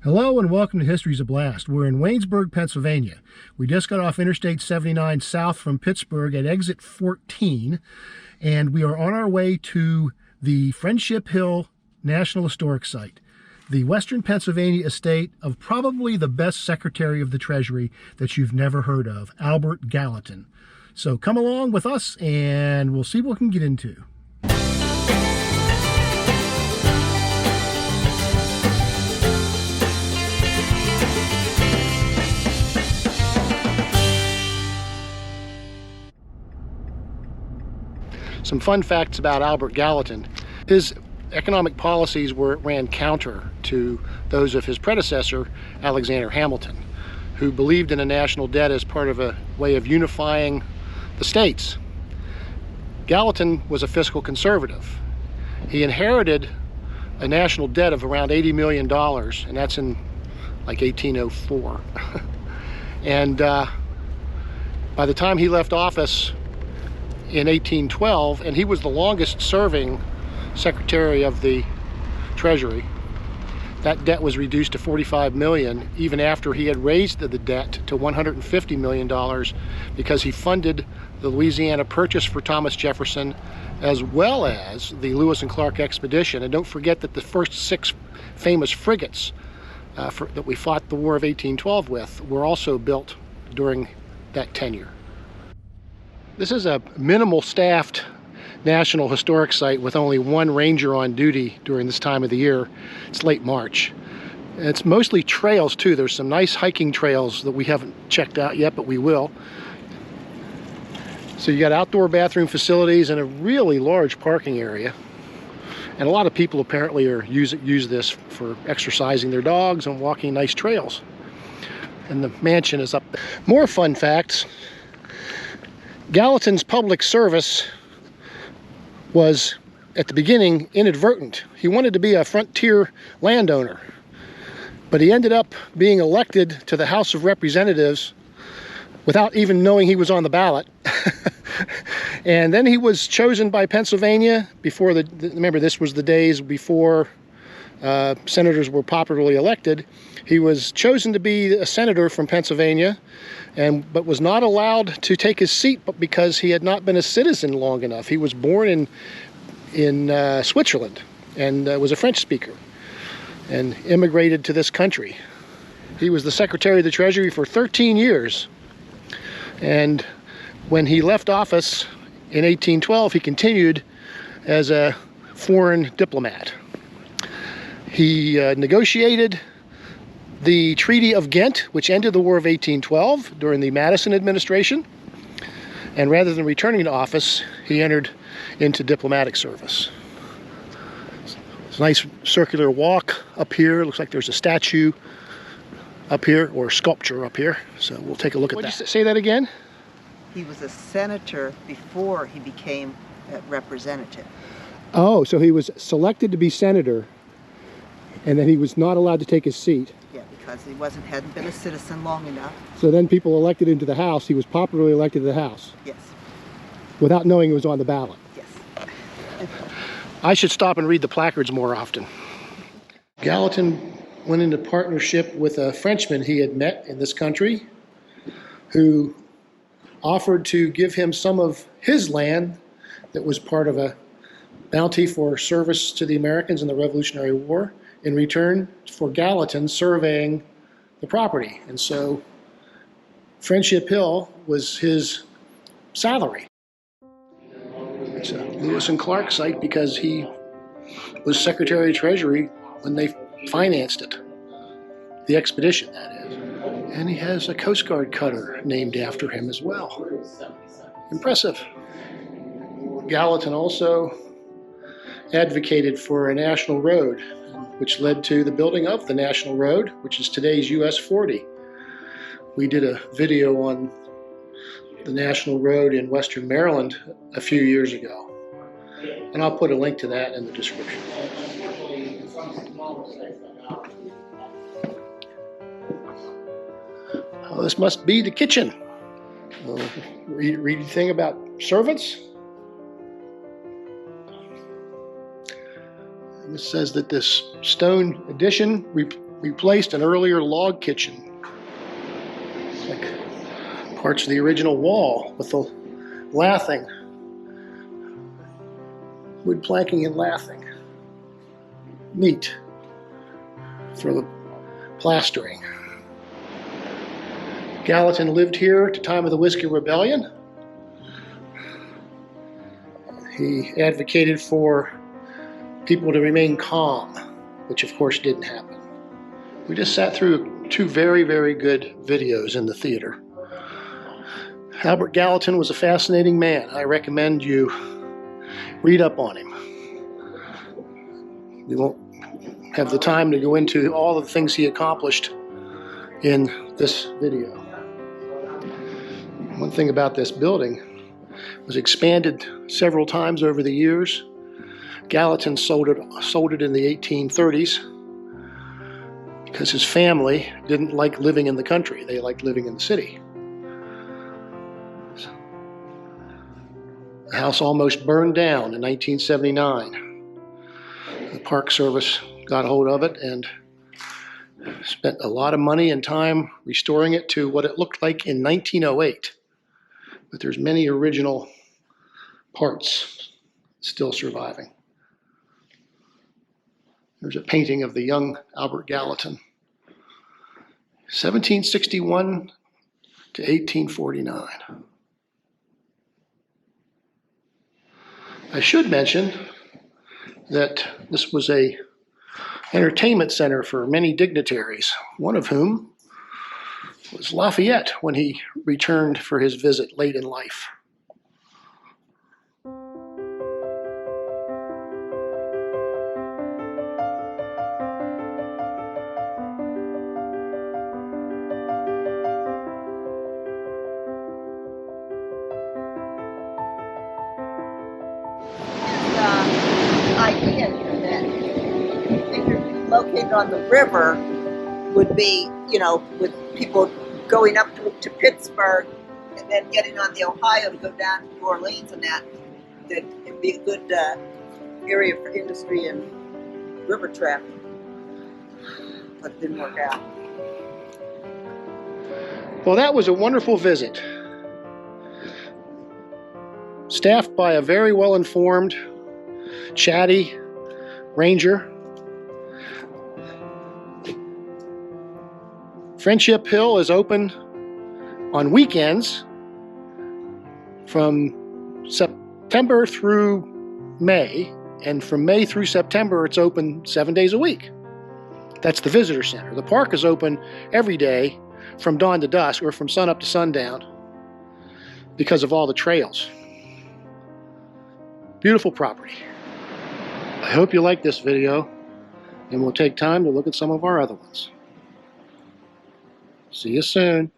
Hello and welcome to History's a Blast. We're in Waynesburg, Pennsylvania. We just got off Interstate 79 south from Pittsburgh at exit 14, and we are on our way to the Friendship Hill National Historic Site, the Western Pennsylvania estate of probably the best Secretary of the Treasury that you've never heard of, Albert Gallatin. So come along with us and we'll see what we can get into. Some fun facts about Albert Gallatin. His economic policies ran counter to those of his predecessor, Alexander Hamilton, who believed in a national debt as part of a way of unifying the states. Gallatin was a fiscal conservative. He inherited a national debt of around $80 million, and that's in like 1804. And by the time he left office in 1812, and he was the longest serving Secretary of the Treasury, that debt was reduced to $45 million even after he had raised the debt to $150 million because he funded the Louisiana Purchase for Thomas Jefferson as well as the Lewis and Clark expedition. And don't forget that the first 6 famous frigates that we fought the War of 1812 with were also built during that tenure. This is a minimal staffed National Historic Site with only one ranger on duty during this time of the year. It's late March. And it's mostly trails too. There's some nice hiking trails that we haven't checked out yet, but we will. So you got outdoor bathroom facilities and a really large parking area. And a lot of people apparently use this for exercising their dogs and walking nice trails. And the mansion is up there. More fun facts. Gallatin's public service was, at the beginning, inadvertent. He wanted to be a frontier landowner, but he ended up being elected to the House of Representatives without even knowing he was on the ballot. And then he was chosen by Pennsylvania before remember, this was the days before senators were popularly elected. He was chosen to be a senator from Pennsylvania, but was not allowed to take his seat because he had not been a citizen long enough. He was born in Switzerland and was a French speaker and immigrated to this country. He was the Secretary of the Treasury for 13 years. And when he left office in 1812, he continued as a foreign diplomat. He negotiated the Treaty of Ghent, which ended the War of 1812 during the Madison administration. And rather than returning to office, he entered into diplomatic service. It's a nice circular walk up here. Looks like there's a statue up here, or a sculpture up here. So we'll take a look at that. Would you say that again? He was a senator before he became a representative. Oh, so he was selected to be senator, and then he was not allowed to take his seat. Yeah, because he hadn't been a citizen long enough. So then people elected into the House. He was popularly elected to the House. Yes. Without knowing he was on the ballot. Yes. I should stop and read the placards more often. Gallatin went into partnership with a Frenchman he had met in this country who offered to give him some of his land that was part of a bounty for service to the Americans in the Revolutionary War in return for Gallatin surveying the property. And so Friendship Hill was his salary. It's a Lewis and Clark site because he was Secretary of Treasury when they financed it. The expedition, that is. And he has a Coast Guard cutter named after him as well. Impressive. Gallatin also advocated for a national road, which led to the building of the National Road, which is today's US 40. We did a video on the National Road in Western Maryland a few years ago, and I'll put a link to that in the description. Oh, this must be the kitchen. Read anything about servants? And it says that this stone addition replaced an earlier log kitchen. Like parts of the original wall with the lathing. Wood planking and lathing. Neat for the plastering. Gallatin lived here at the time of the Whiskey Rebellion. He advocated for people to remain calm, which of course didn't happen. We just sat through two very, very good videos in the theater. Albert Gallatin was a fascinating man. I recommend you read up on him. We won't have the time to go into all of the things he accomplished in this video. One thing about this building, it was expanded several times over the years. Gallatin sold it in the 1830s because his family didn't like living in the country. They liked living in the city. The house almost burned down in 1979. The Park Service got hold of it and spent a lot of money and time restoring it to what it looked like in 1908. But there's many original parts still surviving. There's a painting of the young Albert Gallatin, 1761 to 1849. I should mention that this was an entertainment center for many dignitaries, one of whom was Lafayette when he returned for his visit late in life. Idea that figure located on the river would be, with people going up to Pittsburgh and then getting on the Ohio to go down to New Orleans and that it'd be a good area for industry and river traffic. But it didn't work out. Well, that was a wonderful visit. Staffed by a very well-informed, chatty ranger. Friendship Hill is open on weekends from September through May, and from May through September it's open 7 days a week. That's the visitor center. The park is open every day from dawn to dusk, or from sun up to sundown, because of all the trails. Beautiful property. I hope you like this video, and we'll take time to look at some of our other ones. See you soon.